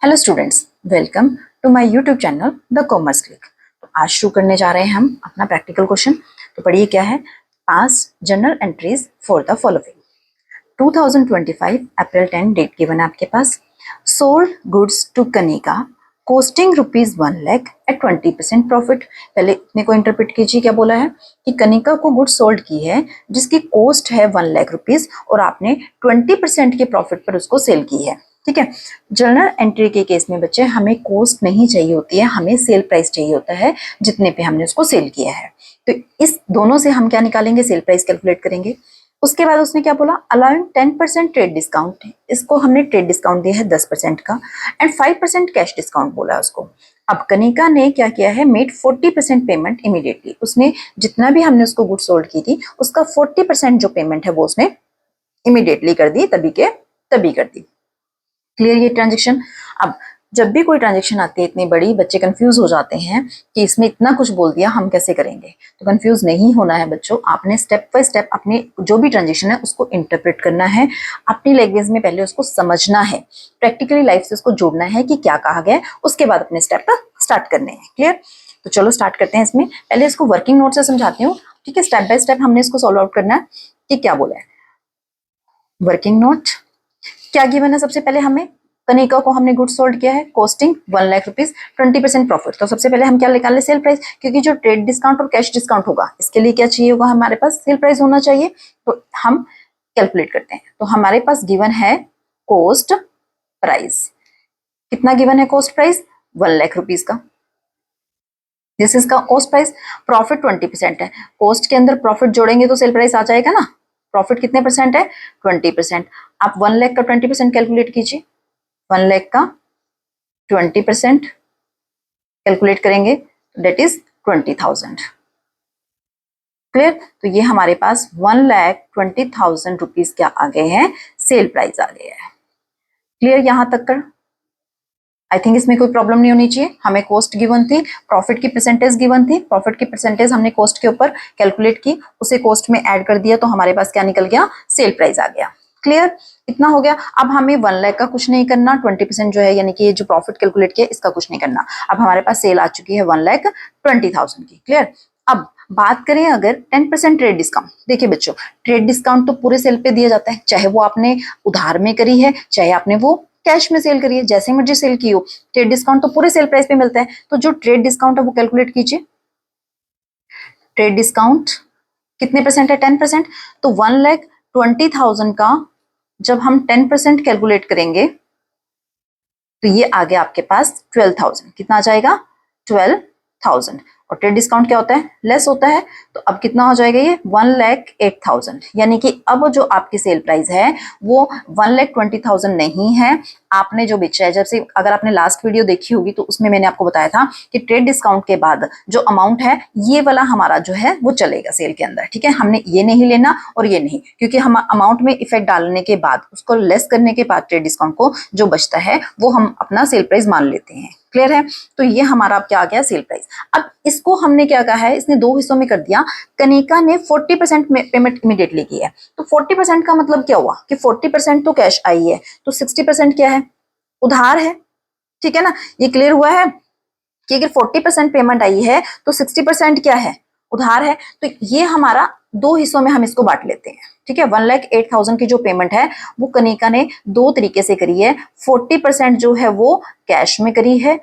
Hello students, welcome to my YouTube channel the commerce click. तो आज शुरू करने जा रहे हैं हम अपना प्रैक्टिकल क्वेश्चन। तो पढ़िए क्या है। Pass journal entries for the following. 2025 अप्रैल 10 डेट गिवन है आपके पास। Sold goods to Kanika costing ₹1 lakh at 20% profit. पहले इतने को इंटरप्रेट कीजिए, क्या बोला है कि कनिका को गुड्स सोल्ड की है जिसकी कॉस्ट है ₹1 लाख और आपने 20% के प्रॉफिट पर उसको सेल की है। ठीक है। जर्नल एंट्री के केस में बच्चे हमें कॉस्ट नहीं चाहिए होती है, हमें सेल प्राइस चाहिए होता है जितने पे हमने उसको सेल किया है। तो इस दोनों से हम क्या निकालेंगे, सेल प्राइस कैलकुलेट करेंगे। उसके बाद उसने क्या बोला, अलाउइंग 10% ट्रेड डिस्काउंट। इसको हमने ट्रेड डिस्काउंट दिया है 10% का एंड 5% कैश डिस्काउंट बोला है उसको। अब कनिका ने क्या किया है, मेड 40% पेमेंट इमीडिएटली। उसने जितना भी हमने उसको गुड्स सोल्ड की थी उसका 40% जो पेमेंट है वो उसने इमीडिएटली कर दी, तभी के तभी कर दी। क्लियर ये ट्रांजेक्शन। अब जब भी कोई ट्रांजेक्शन आती है इतनी बड़ी, बच्चे कंफ्यूज हो जाते हैं कि इसमें इतना कुछ बोल दिया, हम कैसे करेंगे। तो कंफ्यूज नहीं होना है बच्चों, आपने स्टेप बाय स्टेप अपने जो भी ट्रांजेक्शन है उसको इंटरप्रेट करना है, अपनी लैंग्वेज में पहले उसको समझना है, प्रैक्टिकली लाइफ से उसको जोड़ना है कि क्या कहा गया है, उसके बाद अपने स्टेप स्टार्ट करने हैं। क्लियर। तो चलो स्टार्ट करते हैं। इसमें पहले इसको वर्किंग नोट से समझाती हूँ। ठीक है, स्टेप बाय स्टेप हमने इसको सॉल्व आउट करना है कि क्या बोला है। वर्किंग नोट क्या गिवन है, सबसे पहले हमें कनिका को हमने गुड्स सोल्ड किया है, कॉस्टिंग ₹1 लाख, 20% प्रॉफिट। तो सबसे पहले हम क्या निकाल ले, सेल प्राइस, क्योंकि जो ट्रेड डिस्काउंट और कैश डिस्काउंट होगा इसके लिए क्या चाहिए होगा, हमारे पास सेल प्राइस होना चाहिए। तो हम कैलकुलेट करते हैं। तो हमारे पास गिवन है कॉस्ट प्राइस। कितना गिवन है कॉस्ट प्राइस, ₹1 लाख का। दिस इज का कॉस्ट प्राइस। प्रॉफिट 20% है, कॉस्ट के अंदर प्रॉफिट जोड़ेंगे तो सेल प्राइस आ जाएगा ना। प्रॉफिट कितने परसेंट है, 20%। आप 1 लाख का 20% कैलकुलेट कीजिए। 1 लाख का 20% कैलकुलेट करेंगे, दैट इज 20,000। क्लियर। तो ये हमारे पास 1,20,000 रुपीज क्या आ गए हैं, सेल प्राइस आ गया है। क्लियर यहां तक कर। आई थिंक इसमें कोई प्रॉब्लम नहीं होनी चाहिए। हमें कॉस्ट गिवन थी, प्रॉफिट की परसेंटेज गिवन थी, प्रॉफिट की परसेंटेज हमने कॉस्ट के ऊपर कैलकुलेट की, उसे कॉस्ट में ऐड कर दिया तो हमारे पास क्या निकल गया, सेल प्राइस आ गया। क्लियर, इतना हो गया। अब हमें 1 लाख का कुछ नहीं करना, 20% जो है यानी कि जो प्रॉफिट कैलकुलेट किया इसका कुछ नहीं करना। अब हमारे पास सेल आ चुकी है 1,20,000 की। क्लियर। अब बात करें अगर 10% ट्रेड डिस्काउंट। देखिए बच्चों, ट्रेड डिस्काउंट तो पूरे सेल पे दिया जाता है, चाहे वो आपने उधार में करी है चाहे आपने वो कैश में सेल करिए, जैसे मर्जी सेल की हो, ट्रेड डिस्काउंट तो पूरे सेल प्राइस पे मिलता है। तो जो ट्रेड डिस्काउंट है वो कैलकुलेट कीजिए। ट्रेड डिस्काउंट कितने परसेंट है, 10%। तो 1,20,000 का जब हम 10% कैलकुलेट करेंगे तो ये आ गया आपके पास 12,000। कितना आ जाएगा, 12,000। और ट्रेड डिस्काउंट क्या होता है, लेस होता है। तो अब कितना हो जाएगा ये, 1,08,000। यानी कि अब जो आपकी सेल प्राइस है वो 1,20,000 नहीं है। आपने जो बेचा है, जैसे अगर आपने लास्ट वीडियो देखी होगी तो उसमें मैंने आपको बताया था कि ट्रेड डिस्काउंट के बाद जो अमाउंट है ये वाला हमारा जो है वो चलेगा सेल के अंदर। ठीक है, हमने ये नहीं लेना और ये नहीं, क्योंकि हम अमाउंट में इफेक्ट डालने के बाद उसको लेस करने के बाद ट्रेड डिस्काउंट को जो बचता है वो हम अपना सेल प्राइस मान लेते हैं। क्लियर है। तो ये हमारा अब क्या आ गया, सेल प्राइस। अब इसको हमने क्या कहा है, इसने दो हिस्सों में कर दिया। कनिका ने 40% पेमेंट इमीडिएटली की है। तो 40% का मतलब क्या हुआ कि 40% तो कैश आई है, तो 60% क्या है, उधार है। ठीक है ना, ये क्लियर हुआ है कि अगर 40% पेमेंट आई है तो 60% क्या है, उधार है। तो ये हमारा दो हिस्सों में हम इसको बांट लेते हैं। ठीक है, 1,08,000 की जो पेमेंट है वो कनिका ने दो तरीके से करी है। 40% जो है वो कैश में करी है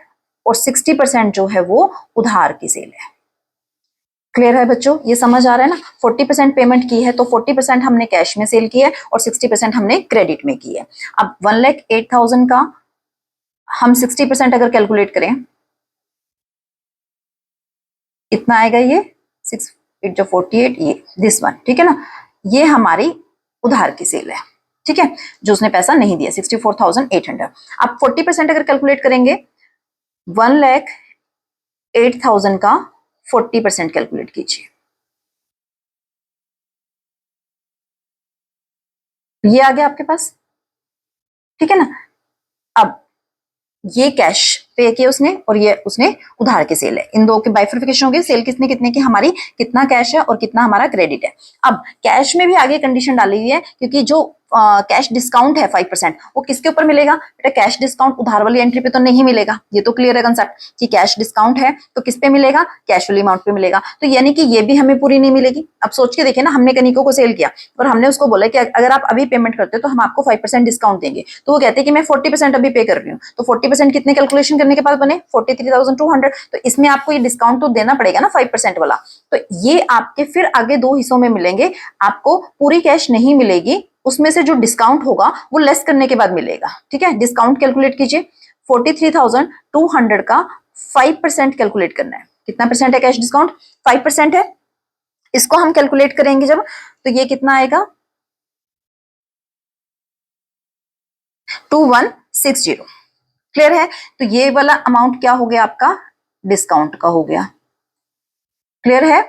और 60% जो है वो उधार की सेल है। क्लियर है बच्चों, ये समझ आ रहा है ना। 40% पेमेंट की है तो 40% हमने कैश में सेल की है और 60% हमने क्रेडिट में की है। अब 1,08,000 का हम 60% अगर कैलकुलेट करें, इतना आएगा ये 6 8 जो 48, ये दिस वन। ठीक है ना, ये हमारी उधार की सेल है। ठीक है, जो उसने पैसा नहीं दिया 64,800। अब 40% अगर कैलकुलेट करेंगे, 1,08,000 का 40% कैलकुलेट कीजिए, ये आ गया आपके पास। ठीक है ना। अब ये कैश पे किया उसने और ये उसने उधार की सेल है, इन दो के बाइफर्फिकेशन हो गई। सेल कितने कितने की हमारी, कितना कैश है और कितना हमारा क्रेडिट है। अब कैश में भी आगे कंडीशन डाली हुई है, क्योंकि जो कैश डिस्काउंट है 5%, वो किसके ऊपर मिलेगा बेटा? कैश डिस्काउंट उधार वाली एंट्री पे तो नहीं मिलेगा, ये तो क्लियर है कंसेप्ट कि कैश डिस्काउंट है तो किस पे मिलेगा? कैश वाली अमाउंट पे मिलेगा। तो यानी कि ये भी हमें पूरी नहीं मिलेगी। अब सोच के देखिए ना, हमने कनिको को सेल किया और हमने उसको बोला कि अगर आप अभी पेमेंट करते हो तो हम आपको 5% डिस्काउंट देंगे, तो वो कहते हैं कि मैं 40% अभी पे कर रही हूँ। तो 40% कितने कैलकुलेशन करने के बाद बने? 43,200। तो इसमें आपको ये डिस्काउंट तो देना पड़ेगा ना 5% वाला। तो ये आपके फिर आगे दो हिस्सों में मिलेंगे, आपको पूरी कैश नहीं मिलेगी, उसमें से जो डिस्काउंट होगा वो लेस करने के बाद मिलेगा। ठीक है, डिस्काउंट कैलकुलेट कीजिए। 43,200 का 5% कैलकुलेट करना है। कितना परसेंट है कैश डिस्काउंट? 5% है। इसको हम कैलकुलेट करेंगे जब, तो ये कितना आएगा? 2160। क्लियर है? तो ये वाला अमाउंट क्या हो गया आपका? डिस्काउंट का हो गया। क्लियर है?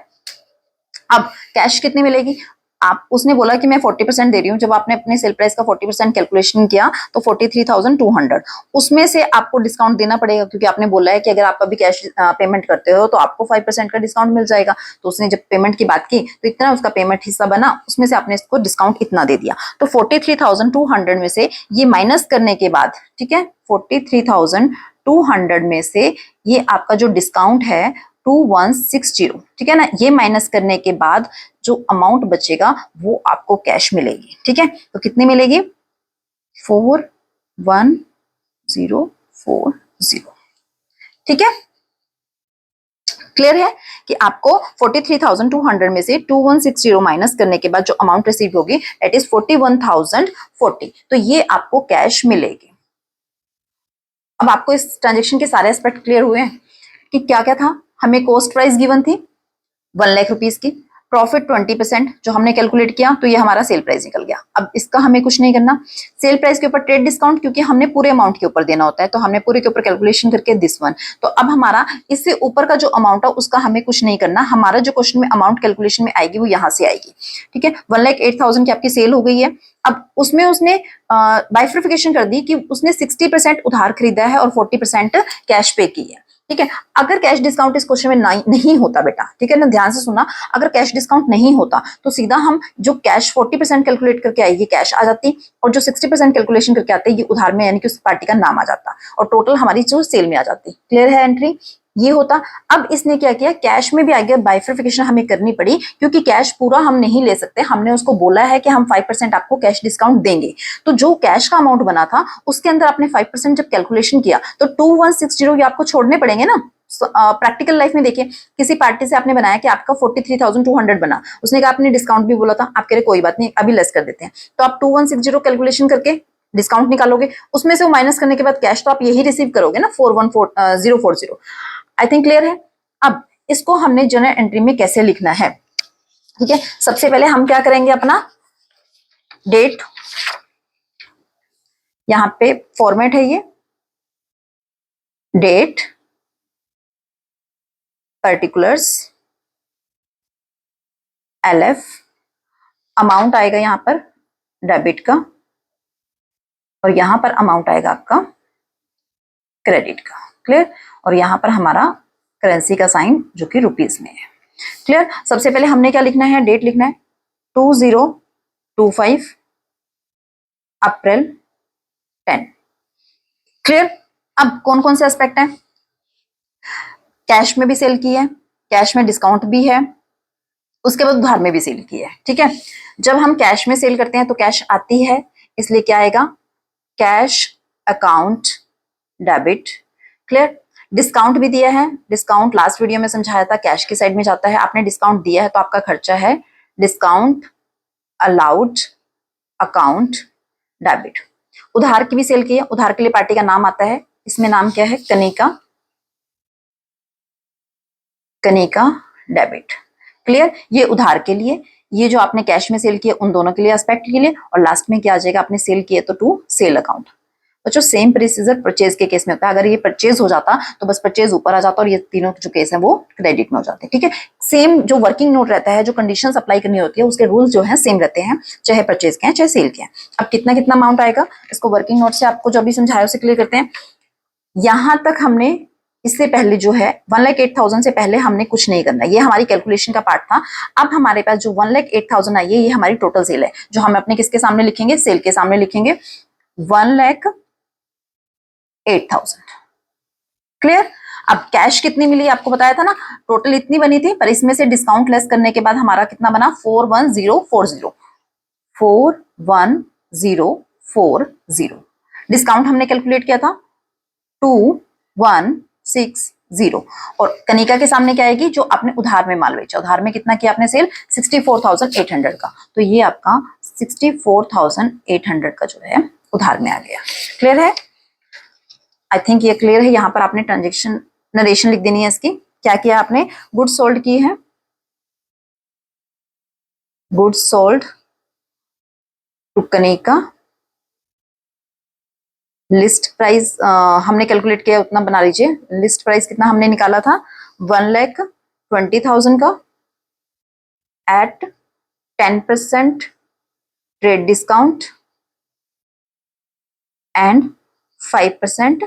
अब कैश कितनी मिलेगी? आप उसने बोला कि मैं 40% दे रही हूँ, जब आपने अपने सेल प्राइस का 40% कैलकुलेशन किया तो 43,200, उसमें से आपको डिस्काउंट देना पड़ेगा, क्योंकि आपने बोला है कि अगर आप अभी कैश पेमेंट करते हो तो आपको 5% का डिस्काउंट मिल जाएगा। तो उसने जब पेमेंट की बात की तो इतना उसका पेमेंट हिस्सा बना, उसमें से आपने इसको डिस्काउंट इतना दे दिया। तो 43,200 में से ये माइनस करने के बाद, ठीक है, 43,200 में से ये आपका जो डिस्काउंट है 2160, ठीक है ना, ये माइनस करने के बाद जो अमाउंट बचेगा वो आपको कैश मिलेगी। ठीक है, तो कितनी मिलेगी? 41040। ठीक है, क्लियर है कि आपको 43,200 में से 2160 माइनस करने के बाद जो अमाउंट रिसीव होगी दैट इज 41,040। तो ये आपको कैश मिलेगी। अब आपको इस ट्रांजेक्शन के सारे एस्पेक्ट क्लियर हुए हैं कि क्या क्या था? हमें कॉस्ट प्राइस गिवन थी 1 लाख रुपीज की, प्रॉफिट 20% जो हमने कैलकुलेट किया, तो ये हमारा सेल प्राइस निकल गया। अब इसका हमें कुछ नहीं करना। सेल प्राइस के ऊपर ट्रेड डिस्काउंट, क्योंकि हमने पूरे अमाउंट के ऊपर देना होता है, तो हमने पूरे के ऊपर कैलकुलेशन करके दिस वन। तो अब हमारा इससे ऊपर का जो अमाउंट है उसका हमें कुछ नहीं करना। हमारा जो क्वेश्चन में अमाउंट कैलकुलेशन में आएगी वो यहाँ से आएगी। ठीक है, 1,08,000 की आपकी सेल हो गई है। अब उसमें उसने बाइफरिफिकेशन कर दी कि उसने 60% उधार खरीदा है और 40% कैश पे की है। ठीक है, अगर कैश डिस्काउंट इस क्वेश्चन में नहीं होता बेटा, ठीक है ना, ध्यान से सुनना, अगर कैश डिस्काउंट नहीं होता तो सीधा हम जो कैश 40% कैलकुलेट करके आएगी कैश आ जाती, और जो 60% कैलकुलेशन करके आते ये उधार में, यानी कि उस पार्टी का नाम आ जाता, और टोटल हमारी जो सेल में आ जाती। क्लियर है? एंट्री ये होता। अब इसने क्या किया, कैश में भी आगे बाइफरिफिकेशन हमें करनी पड़ी, क्योंकि कैश पूरा हम नहीं ले सकते। हमने उसको बोला है कि हम 5% आपको कैश डिस्काउंट देंगे, तो जो कैश का अमाउंट बना था उसके अंदर आपने 5% जब कैलकुलेशन किया तो 2160 ये आपको छोड़ने पड़ेंगे ना। प्रैक्टिकल लाइफ में देखिए, किसी पार्टी से आपने बनाया कि आपका 43,200 बना, उसने कहा आपने डिस्काउंट भी बोला था, आप कह रहे कोई बात नहीं अभी लेस कर देते हैं, तो आप 2160 कैलकुलेशन करके डिस्काउंट निकालोगे, उसमें से वो माइनस करने के बाद कैश तो आप यही रिसीव करोगे ना, 414,040। आई थिंक क्लियर है। अब इसको हमने जर्नल एंट्री में कैसे लिखना है? ठीक है, सबसे पहले हम क्या करेंगे, अपना डेट, यहां पे फॉर्मेट है ये डेट, पर्टिकुलर्स, LF, अमाउंट आएगा यहां पर डेबिट का, और यहां पर अमाउंट आएगा आपका क्रेडिट का। क्लियर? और यहां पर हमारा करेंसी का साइन जो कि रुपीज में है। क्लियर? सबसे पहले हमने क्या लिखना है, डेट लिखना है 2025 अप्रैल 10। क्लियर? अब कौन कौन से एस्पेक्ट हैं? कैश में भी सेल की है, कैश में डिस्काउंट भी है, उसके बाद उधार में भी सेल की है। ठीक है, जब हम कैश में सेल करते हैं तो कैश आती है, इसलिए क्या आएगा, cash account debit. Clear? Discount भी दिया है, डिस्काउंट लास्ट वीडियो में समझाया था, कैश की साइड में जाता है। आपने डिस्काउंट दिया है तो आपका खर्चा है डिस्काउंट अलाउड अकाउंट डेबिट। उधार की भी सेल की है, उधार के लिए पार्टी का नाम आता है, इसमें नाम क्या है, कनिका, कनिका डेबिट। क्लियर? ये उधार के लिए, ये जो आपने कैश में सेल किया उन दोनों के लिए, एस्पेक्ट के लिए, और लास्ट में क्या आ जाएगा, आपने सेल किया तो टू सेल अकाउंट। बच्चों सेम प्रोसीजर परचेज के केस में होता है। अगर ये परचेज हो जाता तो बस परचेज ऊपर आ जाता और ये तीनों जो केस है वो क्रेडिट में हो जाते हैं। ठीक है, सेम जो वर्किंग नोट रहता है, जो कंडीशंस अप्लाई करनी होती है, उसके रूल्स जो है सेम रहते हैं, चाहे परचेज के हैं चाहे सेल के हैं। अब कितना कितना अमाउंट आएगा, इसको वर्किंग नोट से आपको जो भी समझाया उसे क्लियर करते हैं। यहां तक हमने इससे पहले जो है 1,08,000 से पहले हमने कुछ नहीं करना, ये हमारी कैलकुलेशन का पार्ट था। अब हमारे पास जो 1,08,000 आई है ये हमारी टोटल सेल है, जो हम अपने किसके सामने लिखेंगे, सेल के सामने लिखेंगे 1,08,000। क्लियर। अब कैश कितनी मिली आपको बताया था ना, टोटल इतनी बनी थी, पर इसमें से डिस्काउंट लेस करने के बाद हमारा कितना बना 41040। 41040 डिस्काउंट हमने कैलकुलेट किया था 2160। और कनिका के सामने क्या आएगी, जो आपने उधार में माल बेचा, उधार में कितना किया आपने सेल 64,800 का, तो ये आपका 64,800 का जो है उधार में आ गया। क्लियर है, आई थिंक ये क्लियर है। यहां पर आपने ट्रांजेक्शन नरेशन लिख देनी है इसकी। क्या किया आपने, गुड्स सोल्ड की है, goods sold to Kanika, list price हमने कैलकुलेट किया उतना बना लीजिए। लिस्ट प्राइस कितना हमने निकाला था 1,20,000 का at 10% trade discount and 5%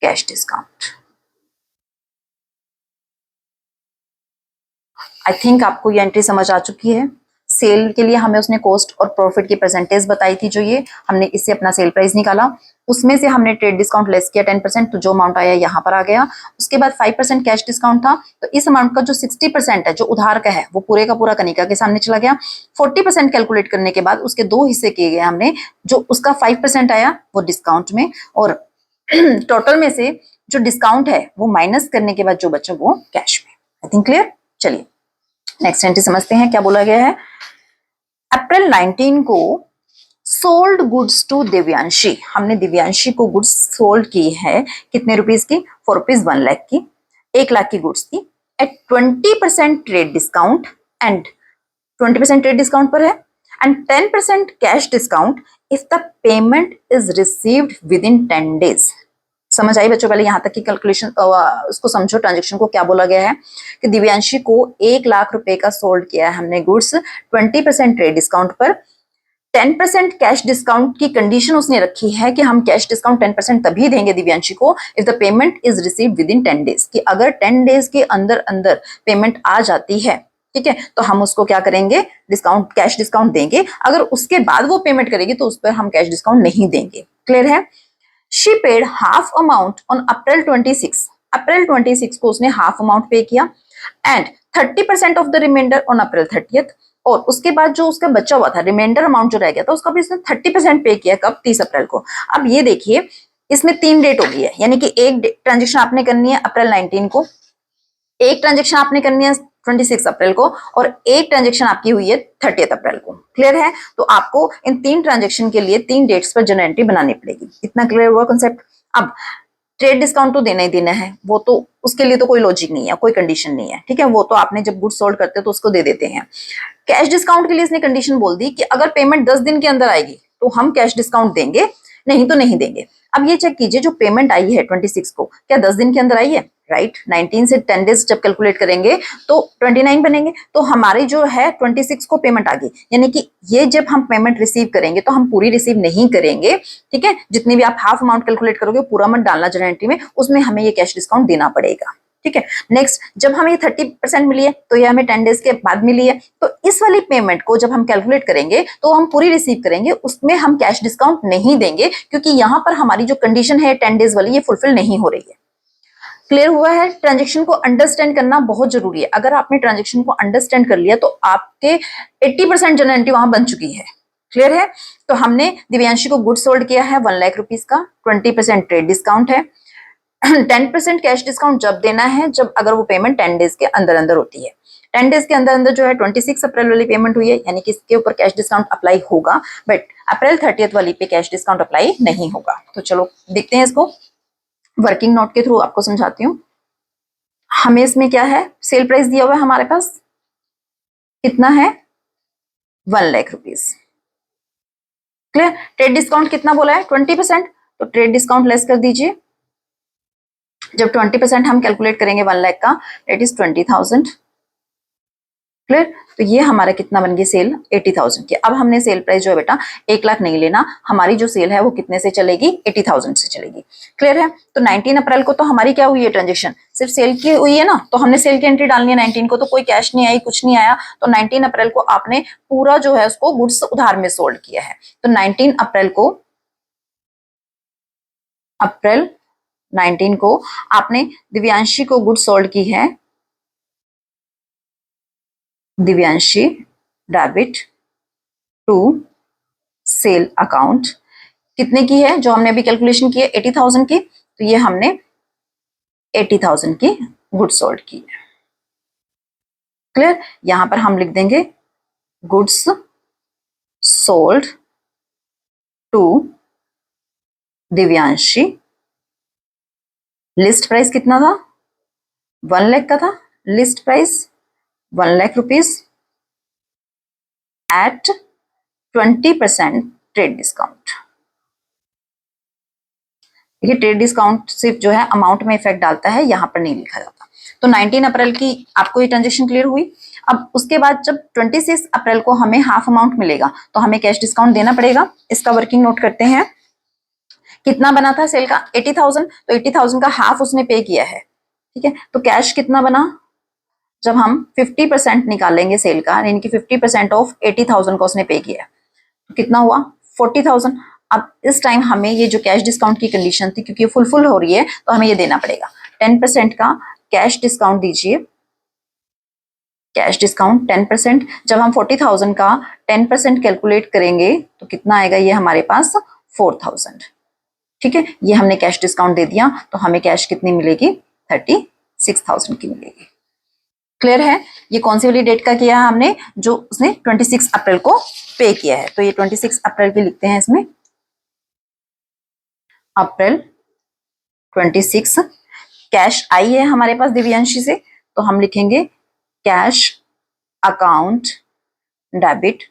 cash discount. I think आपको ये एंट्री समझ आ चुकी है। सेल के लिए हमें उसने कॉस्ट और प्रॉफिट की परसेंटेज बताई थी, जो ये हमने इससे अपना सेल प्राइस निकाला, उसमें से हमने ट्रेड डिस्काउंट लेस किया 10%, तो जो अमाउंट आया यहाँ पर आ गया। उसके बाद 5% कैश डिस्काउंट था, तो इस अमाउंट का जो 60% है जो उधार का है वो पूरे का पूरा कनिका के सामने चला गया। 40% कैलकुलेट करने के बाद उसके दो हिस्से किए गए हमने, जो उसका 5% आया वो डिस्काउंट में, और टोटल में से जो डिस्काउंट है वो माइनस करने के बाद जो बचा वो कैश में। I think clear. चलिए नेक्स्ट एंट्री समझते हैं क्या बोला गया है। अप्रैल 19 को सोल्ड गुड्स टू दिव्यांशी, हमने दिव्यांशी को गुड्स सोल्ड की है कितने रुपीस की, 4 रुपीज 1 लाख की, 1 लाख की गुड्स थी at 20% trade discount and 20% trade discount पर है and 10% cash discount if the payment is received within 10 days. समझ आई बच्चों, पहले यहां तक की कैलकुलेशन उसको समझो, ट्रांजेक्शन को क्या बोला गया है कि दिव्यांशी को 1 लाख रुपए का सोल्ड किया है हमने गुड्स 20% ट्रेड डिस्काउंट पर, 10% कैश डिस्काउंट की कंडीशन उसने रखी है कि हम कैश डिस्काउंट 10% तभी देंगे दिव्यांशी को if the payment is received within 10 days, कि अगर 10 डेज के अंदर अंदर पेमेंट आ जाती है, ठीक है, तो हम उसको क्या करेंगे, डिस्काउंट कैश डिस्काउंट देंगे। अगर उसके बाद वो पेमेंट करेगी तो उस पर हम कैश डिस्काउंट नहीं देंगे। क्लियर है। She paid half amount on April 26. अप्रैल 26 को उसने हाफ अमाउंट पे किया and 30% of the reminder on April 30th, और उसके बाद जो उसका बचा हुआ था रिमाइंडर अमाउंट जो रह गया था उसका भी उसने 30% पे किया, कब, 30 अप्रैल को। अब ये देखिए इसमें 3 डेट हो गई है, यानी कि एक ट्रांजेक्शन आपने करनी है अप्रैल 19 को, एक ट्रांजेक्शन आपने करनी है 26 अप्रैल को, और एक ट्रांजेक्शन आपकी हुई है 30 अप्रैल को। क्लियर है। तो आपको इन 3 ट्रांजेक्शन के लिए 3 डेट्स पर जनरल एंट्री बनानी पड़ेगी। इतना क्लियर हुआ कॉन्सेप्ट। अब ट्रेड डिस्काउंट तो देना ही देना है, वो तो उसके लिए तो कोई लॉजिक नहीं है, कोई कंडीशन नहीं है, ठीक है, वो तो आपने जब गुड्स सोल्ड करते हो तो उसको दे देते हैं। कैश डिस्काउंट के लिए इसने कंडीशन बोल दी कि अगर पेमेंट 10 दिन के अंदर आएगी तो हम कैश डिस्काउंट देंगे, नहीं तो नहीं देंगे। अब ये चेक कीजिए जो पेमेंट आई है 26 को, क्या 10 दिन के अंदर आई है, राइट। 19 से 10 डेज जब कैलकुलेट करेंगे तो 29 बनेंगे, तो हमारी जो है 26 को पेमेंट आ गई, यानी कि ये जब हम पेमेंट रिसीव करेंगे तो हम पूरी रिसीव नहीं करेंगे, ठीक है, जितनी भी आप हाफ अमाउंट कैलकुलेट करोगे पूरा मत डालना जनरल एंट्री में, उसमें हमें ये कैश डिस्काउंट देना पड़ेगा, ठीक है। नेक्स्ट, जब हमें 30% मिली है तो ये हमें 10 डेज के बाद मिली है, तो इस वाली पेमेंट को जब हम कैलकुलेट करेंगे तो हम पूरी रिसीव करेंगे, उसमें हम कैश डिस्काउंट नहीं देंगे, क्योंकि यहां पर हमारी जो कंडीशन है 10 डेज वाली ये फुलफिल नहीं हो रही है। क्लियर हुआ है। ट्रांजेक्शन को अंडरस्टैंड करना बहुत जरूरी है। अगर आपने ट्रांजेक्शन को अंडरस्टैंड कर लिया तो आपके 80% जनरल एंट्री वहां बन चुकी है। क्लियर है। तो हमने दिव्यांशी को गुड सोल्ड किया है 1 लाख रुपीस का, 20% ट्रेड डिस्काउंट है, 10% कैश डिस्काउंट जब देना है जब अगर वो पेमेंट 10 डेज के अंदर अंदर होती है। 10 डेज के अंदर अंदर जो है 26 अप्रैल वाली पेमेंट हुई है, यानी कि इसके ऊपर कैश डिस्काउंट अप्लाई होगा, बट अप्रैल 30 वाली पे कैश डिस्काउंट अप्लाई नहीं होगा। तो चलो देखते हैं इसको, वर्किंग नोट के थ्रू आपको समझाती हूँ। हमें इसमें क्या है, सेल प्राइस दिया हुआ है हमारे पास, कितना है 1 lakh rupees. Clear. Trade discount कितना बोला है 20%, तो ट्रेड डिस्काउंट लेस कर दीजिए। जब 20% हम कैलकुलेट करेंगे 1 लाख का, दैट इज 20,000 क्लियर। तो ये हमारा कितना बन गई सेल 80,000 की। अब हमने सेल प्राइस जो है बेटा 1 लाख नहीं लेना, हमारी जो सेल है वो कितने से चलेगी 80,000 से चलेगी। क्लियर है। तो 19 अप्रैल को तो हमारी क्या हुई है ट्रांजेक्शन, सिर्फ सेल की हुई है ना, तो हमने सेल की एंट्री डालनी है 19 को, तो कोई कैश नहीं आई, कुछ नहीं आया। तो 19 अप्रैल को आपने पूरा जो है उसको गुड्स उधार में सोल्ड किया है। तो 19 अप्रैल को, अप्रैल 19 को आपने दिव्यांशी को गुड्स सोल्ड की है, Divyanshi debit to sale account. कितने की है जो हमने अभी कैलकुलेशन की है 80,000 की, तो ये हमने 80,000 की गुड्स सोल्ड की है। क्लियर। यहां पर हम लिख देंगे goods sold to Divyanshi. List price कितना था 1 लाख का था, list price 1 lakh rupees at 20% trade discount. देखिए ट्रेड डिस्काउंट सिर्फ जो है अमाउंट में इफेक्ट डालता है, यहां पर नहीं लिखा जाता। तो 19 अप्रैल की आपको ये ट्रांजेक्शन क्लियर हुई। अब उसके बाद जब 26 अप्रैल को हमें हाफ अमाउंट मिलेगा तो हमें कैश डिस्काउंट देना पड़ेगा। इसका वर्किंग नोट करते हैं। कितना बना था सेल का 80,000, तो 80,000 का हाफ उसने पे किया है। ठीक है। तो कैश कितना बना, जब हम 50% निकालेंगे सेल का, यानी कि 50% ऑफ 80,000 का उसने पे किया, तो कितना हुआ 40,000। अब इस टाइम हमें ये जो कैश डिस्काउंट की कंडीशन थी, क्योंकि फुलफिल हो रही है, तो हमें ये देना पड़ेगा। 10% का कैश डिस्काउंट दीजिए, कैश डिस्काउंट 10%। जब हम 40,000 का 10% कैलकुलेट करेंगे तो कितना आएगा, ये हमारे पास 4,000। ठीक है। ये हमने कैश डिस्काउंट दे दिया, तो हमें कैश कितनी मिलेगी 36,000 की मिलेगी। क्लियर है। ये कौन सी वाली डेट का किया है हमने, जो उसने 26 अप्रैल को पे किया है। तो ये 26 अप्रैल की लिखते हैं इसमें, अप्रैल 26। कैश आई है हमारे पास दिव्यांशी से, तो हम लिखेंगे कैश अकाउंट डेबिट।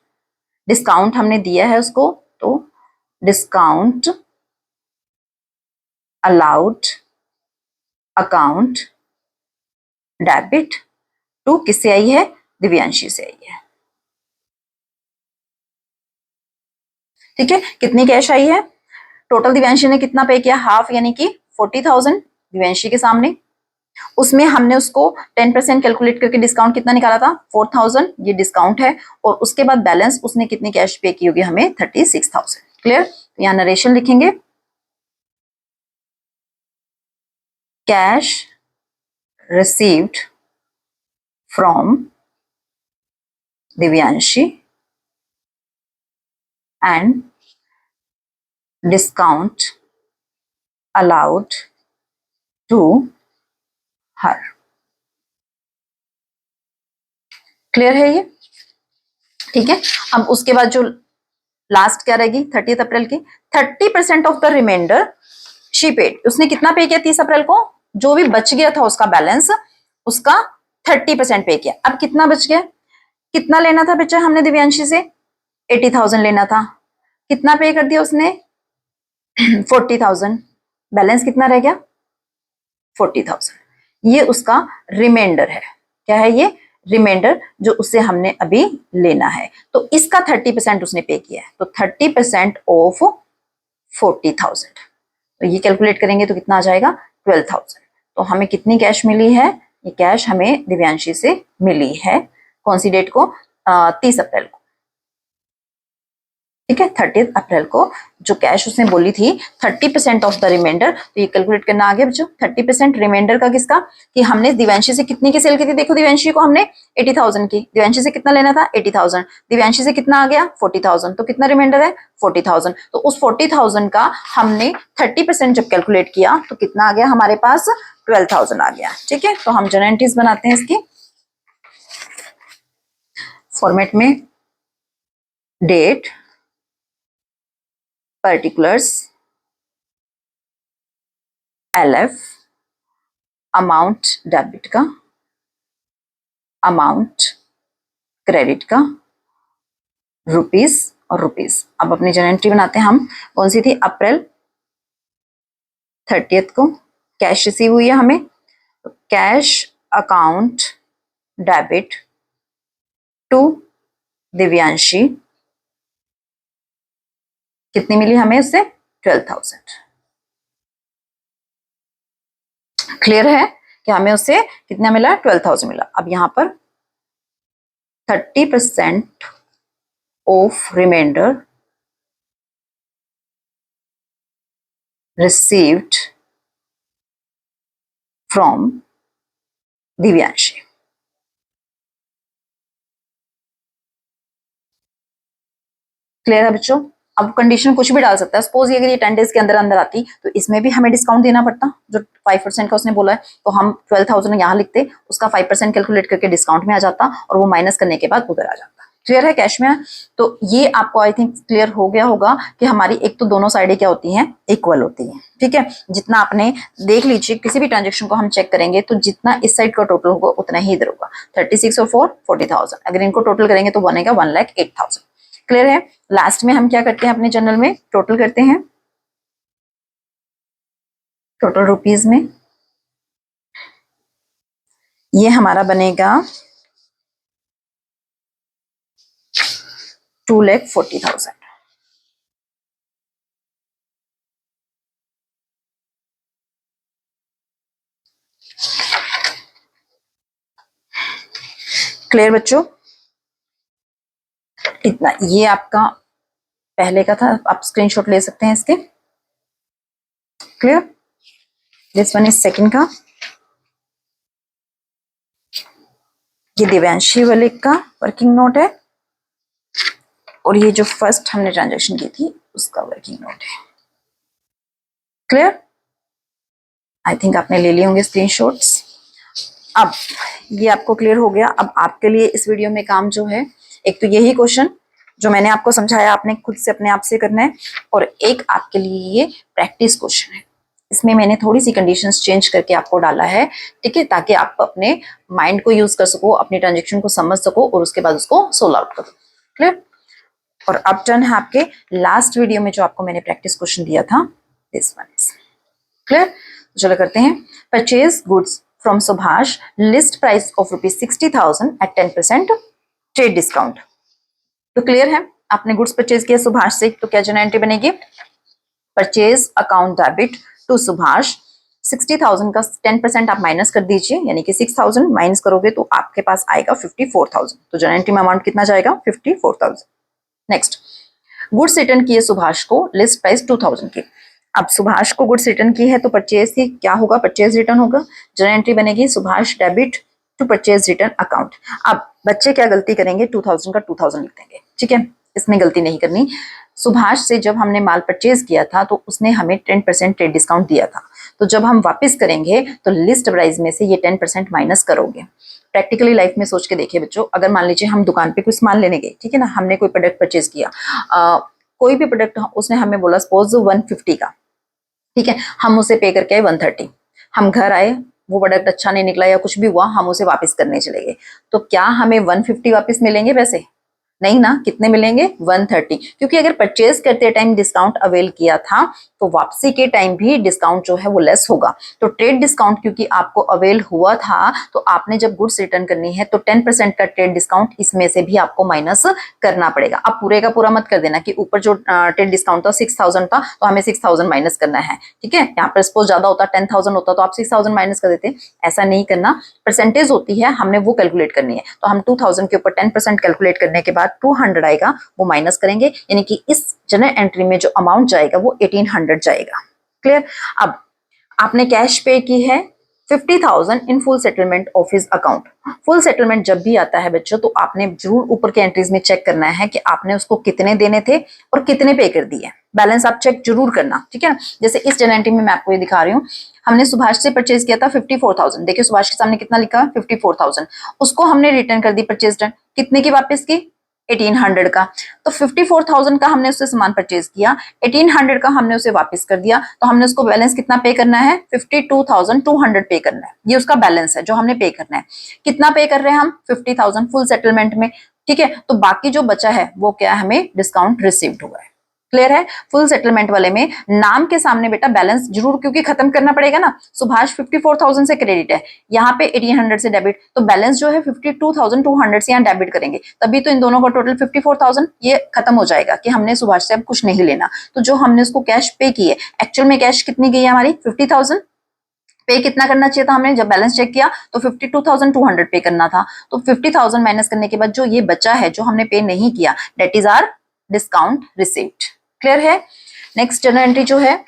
डिस्काउंट हमने दिया है उसको, तो discount allowed account debit to किससे आई है, दिव्यांशी से आई है। ठीक है। कितनी कैश आई है, टोटल दिव्यांशी ने कितना पे किया, हाफ, यानी कि 40,000 दिव्यांशी के सामने। उसमें हमने उसको 10% कैलकुलेट करके डिस्काउंट कितना निकाला था 4,000, ये डिस्काउंट है। और उसके बाद बैलेंस उसने कितनी कैश पे की होगी हमें 36,000। क्लियर। तो यहाँ नरेशन लिखेंगे, cash received from Divyanshi and discount allowed to her. Clear है ये। ठीक है। अब उसके बाद जो लास्ट क्या रहेगी 30 अप्रैल की, 30% of the reminder she paid. उसने कितना पे किया 30 अप्रैल को, जो भी बच गया था उसका बैलेंस, उसका 30% पे किया। अब कितना बच गया, कितना लेना था बच्चा हमने दिव्यांशी से 80,000 लेना था, कितना पे कर दिया उसने 40,000। बैलेंस कितना रह गया 40,000। ये उसका रिमाइंडर है। क्या है ये, रिमाइंडर जो उससे हमने अभी लेना है। तो इसका 30% उसने पे किया है, तो 30% ऑफ 40,000। तो ये कैलकुलेट करेंगे तो कितना आ जाएगा 12,000। तो हमें कितनी कैश मिली है, ये कैश हमें दिव्यांशी से मिली है। कौन सी डेट को, 30 अप्रैल को। ठीक है। 30 अप्रैल को जो कैश उसने बोली थी 30% ऑफ द रिमाइंडर, तो ये कैलकुलेट करना आ गया बच्चों। 30% रिमाइंडर का किसका, कि हमने दिव्यांशी से कितनी की सेल की थी, देखो दिव्यांशी को हमने 80,000 की, दिव्यांशी से कितना लेना था 80,000, दिव्यांशी से कितना आ गया 40,000, तो कितना रिमाइंडर है 40,000। तो उस 40,000 का हमने 30% जब कैलकुलेट किया तो कितना आ गया हमारे पास 12,000 आ गया। ठीक है। तो हम जर्नल एंट्रीज बनाते हैं इसकी फॉर्मेट में, date, particulars, LF, amount debit का, अमाउंट क्रेडिट का, रुपीस और रुपीस। अब अपनी जर्नल एंट्री बनाते हैं हम, कौन सी थी, अप्रैल 30 को कैश रिसीव हुई है हमें, तो cash account debit to Divyanshi, कितनी मिली हमें उससे 12,000। क्लियर है कि हमें उससे कितना मिला, 12,000 मिला। अब यहां पर 30% of reminder received from Divyanshi. Clear है बच्चों? अब कंडीशन कुछ भी डाल सकता है। सपोज अगर ये 10 डेज के अंदर अंदर आती तो इसमें भी हमें डिस्काउंट देना पड़ता, जो 5% का उसने बोला है, तो हम 12,000 यहाँ लिखते, उसका 5% कैलकुलेट करके डिस्काउंट में आ जाता और वो माइनस करने के बाद उधर आ जाता। क्लियर है कैश में? तो ये आपको आई थिंक क्लियर हो गया होगा कि हमारी एक तो दोनों साइडें क्या होती हैं, इक्वल होती हैं। ठीक है, जितना आपने देख लीजिए, किसी भी ट्रांजेक्शन को हम चेक करेंगे तो जितना इस साइड का टोटल होगा उतना ही इधर होगा। 36 और 4 40,000, अगर इनको टोटल करेंगे तो बनेगा 1,08,000। क्लियर है? लास्ट में हम क्या करते हैं, अपने जर्नल में टोटल करते हैं, टोटल रुपीज में ये हमारा बनेगा 2,40,000। क्लियर बच्चों? इतना ये आपका पहले का था, आप स्क्रीनशॉट ले सकते हैं इसके। Clear? This one is second का, ये दिव्यांशी वाले का वर्किंग नोट है, और ये जो फर्स्ट हमने ट्रांजैक्शन की थी उसका वर्किंग नोट है। क्लियर? आई थिंक आपने ले लिए होंगे स्क्रीनशॉट्स। अब ये आपको क्लियर हो गया। अब आपके लिए इस वीडियो में काम जो है, एक तो यही क्वेश्चन जो मैंने आपको समझाया आपने खुद से अपने आप से करना है, और एक आपके लिए ये प्रैक्टिस क्वेश्चन है। इसमें मैंने थोड़ी सी कंडीशंस चेंज करके आपको डाला है, ठीक है, ताकि आप अपने माइंड को यूज कर सको, अपने ट्रांजेक्शन को समझ सको और उसके बाद उसको सोल्व आउट करो। क्लियर? और अब टर्न है आपके लास्ट वीडियो में जो आपको मैंने प्रैक्टिस क्वेश्चन दिया था, दिस वन इज क्लियर। चलो करते हैं। Purchase goods from Subhash, list price of ₹60,000 at 10% trade discount. तो क्लियर है, आपने गुड्स परचेज किया सुभाष से, तो क्या जनरल एंट्री बनेगी, purchase account debit to Subhash, 60,000 का 10% आप माइनस कर दीजिए, यानी कि 6,000 माइनस करोगे तो आपके पास आएगा 54,000। तो जनरल एंट्री में अमाउंट कितना जाएगा, 54,000। नेक्स्ट, गुड्स रिटर्न किए सुभाष को, लिस्ट प्राइस 2,000 की। अब सुभाष को गुड्स रिटर्न की है तो परचेज की क्या होगा, परचेज रिटर्न होगा। जनरल एंट्री बनेगी Subhash debit to purchase return account. अब बच्चे क्या गलती करेंगे, 2,000 का 2,000 लिख देंगे, ठीक है, इसमें गलती नहीं करनी। सुभाष से जब हमने माल परचेज किया था तो उसने हमें 10% ट्रेड डिस्काउंट दिया था, तो जब हम वापस करेंगे तो लिस्ट प्राइस में से ये 10% माइनस करोगे। प्रैक्टिकली लाइफ में सोच के देखिए बच्चों, अगर मान लीजिए हम दुकान पे कुछ सामान लेने गए, ठीक है ना, हमने कोई प्रोडक्ट परचेज किया, कोई भी प्रोडक्ट उसने हमें बोला सपोज 150 का, ठीक है, हम उसे पे करके आए 130, हम घर आए, वो प्रोडक्ट अच्छा नहीं निकला या कुछ भी हुआ, हम उसे वापस करने चले गए, तो क्या हमें 150 वापस मिलेंगे पैसे? नहीं ना, कितने मिलेंगे, 130, क्योंकि अगर परचेज करते टाइम डिस्काउंट अवेल किया था तो वापसी के टाइम भी डिस्काउंट जो है वो लेस होगा। तो ट्रेड डिस्काउंट क्योंकि आपको अवेल हुआ था, तो आपने जब गुड्स रिटर्न करनी है तो 10% का ट्रेड डिस्काउंट इसमें से भी आपको माइनस करना पड़ेगा। अब पूरे का पूरा मत कर देना कि ऊपर जो ट्रेड डिस्काउंट था 6,000 था तो हमें 6,000 माइनस करना है, ठीक है, यहाँ पर सपोज ज्यादा होता 10,000 होता तो आप 6,000 माइनस कर देते, ऐसा नहीं करना। परसेंटेज होती है, हमने वो कैलकुलेट करनी है, तो हम 2,000 के ऊपर 10% कैलकुलेट करने के बाद 200 आएगा, वो माइनस करेंगे, यानी कि इस जनरल एंट्री में जो अमाउंट जाएगा वो 1,800 जाएगा। क्लियर? अब आपने कैश पे की है 50,000 in full settlement of his account. Full settlement जब भी आता है बच्चों तो आपने जरूर ऊपर के एंट्रीज में चेक करना है कि आपने उसको कितने देने थे और कितने पे कर दिए, बैलेंस आप चेक जरूर करना, ठीक है। जैसे इस जनरल एंट्री में मैं आपको ये दिखा रही हूँ, हमने सुभाष से परचेज किया था 54,000, देखिए सुभाष के सामने कितना लिखा, 54,000, उसको हमने रिटर्न कर दी परचेज डन, कितने की वापस की, 1,800 का। तो 54,000 का हमने उससे सामान परचेज किया, 1,800 का हमने उसे वापस कर दिया, तो हमने उसको बैलेंस कितना पे करना है, 52,200 पे करना है, ये उसका बैलेंस है जो हमने पे करना है। कितना पे कर रहे हैं हम, 50,000 फुल सेटलमेंट में, ठीक है। तो बाकी जो बचा है वो क्या है, हमें डिस्काउंट रिसीव्ड हुआ है, क्लियर है। फुल सेटलमेंट वाले में नाम के सामने बेटा बैलेंस जरूर क्योंकि खत्म करना पड़ेगा ना। सुभाष 54,000 से क्रेडिट है, यहाँ पे 1800 से डेबिट, तो बैलेंस जो है 52,200 से यहाँ डेबिट करेंगे, तभी तो इन दोनों का टोटल 54,000 ये खत्म हो जाएगा कि हमने सुभाष से अब कुछ नहीं लेना। तो जो हमने उसको कैश पे की है, एक्चुअल में कैश कितनी गई है हमारी 50,000, पे कितना करना चाहिए था हमने, जब बैलेंस चेक किया तो 52,200 पे करना था। तो 50,000 माइनस करने के बाद जो ये बचा है जो हमने पे नहीं किया, date is are discount received. Clear है। नेक्स्ट जर्नल एंट्री जो है,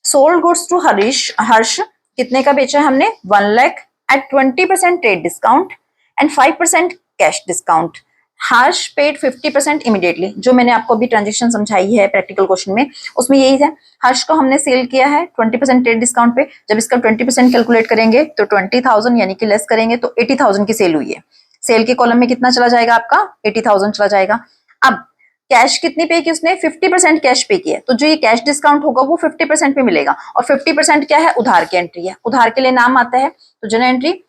सोल्ड गुड्स टू हर्ष कितने का बेचा है हमने, 1 lakh at 20% trade discount and 5% cash discount. Harsh paid 50% immediately, जो मैंने आपको अभी ट्रांजेक्शन समझाई है प्रैक्टिकल क्वेश्चन में, उसमें यही है। हर्ष को हमने सेल किया है 20% ट्रेड डिस्काउंट पे, जब इसका 20% कैलकुलेट करेंगे तो 20,000 यानी कि लेस करेंगे तो 80,000 की सेल हुई है। सेल के कॉलम में कितना चला जाएगा आपका, 80,000 चला जाएगा। अब कैश कितनी पे की उसने, 50% कैश पे की है, तो जो ये कैश डिस्काउंट होगा वो 50% पे मिलेगा। और 50% क्या है, उधार की एंट्री है, उधार के लिए नाम आता है। तो जनरल एंट्री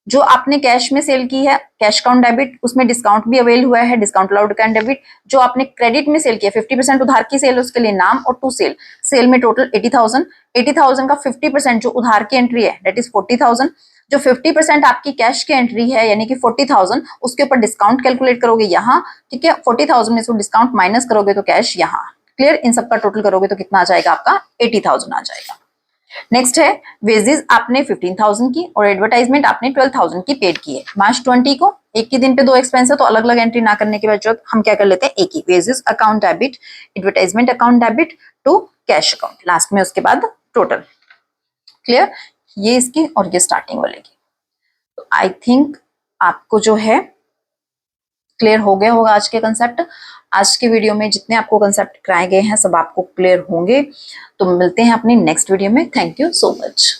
जो आपने कैश में सेल की है, कैश काउंट डेबिट, उसमें डिस्काउंट भी अवेल हुआ है, डिस्काउंट अलाउड का डेबिट। जो आपने क्रेडिट में सेल किया 50% उधार की सेल, उसके लिए नाम और टू सेल, सेल में टोटल 80,000, 80,000 का 50% जो उधार की एंट्री है दैट इज 40,000, जो 50% आपकी कैश की एंट्री है यानी कि 40,000, उसके ऊपर डिस्काउंट कैलकुलेट करोगे यहाँ, ठीक है, 40,000 में से डिस्काउंट माइनस करोगे तो कैश यहाँ। क्लियर, इन सबका टोटल करोगे तो कितना आ जाएगा आपका, 80,000 आ जाएगा। नेक्स्ट है वेजेस आपने 15,000 की और एडवर्टाइजमेंट आपने 12,000 की पेड की है। मार्च 20 को, एक ही दिन पे दो एक्सपेंस है तो अलग अलग एंट्री ना करने के बाद हम क्या कर लेते हैं, एक ही wages account debit, advertisement account debit to cash account, last में उसके बाद टोटल। क्लियर, ये इसकी और ये स्टार्टिंग वाले की। तो आई थिंक आपको जो है क्लियर हो गया होगा आज के कंसेप्ट। आज के वीडियो में जितने आपको कंसेप्ट कराए गए हैं सब आपको क्लियर होंगे। तो मिलते हैं अपनी नेक्स्ट वीडियो में। Thank you so much.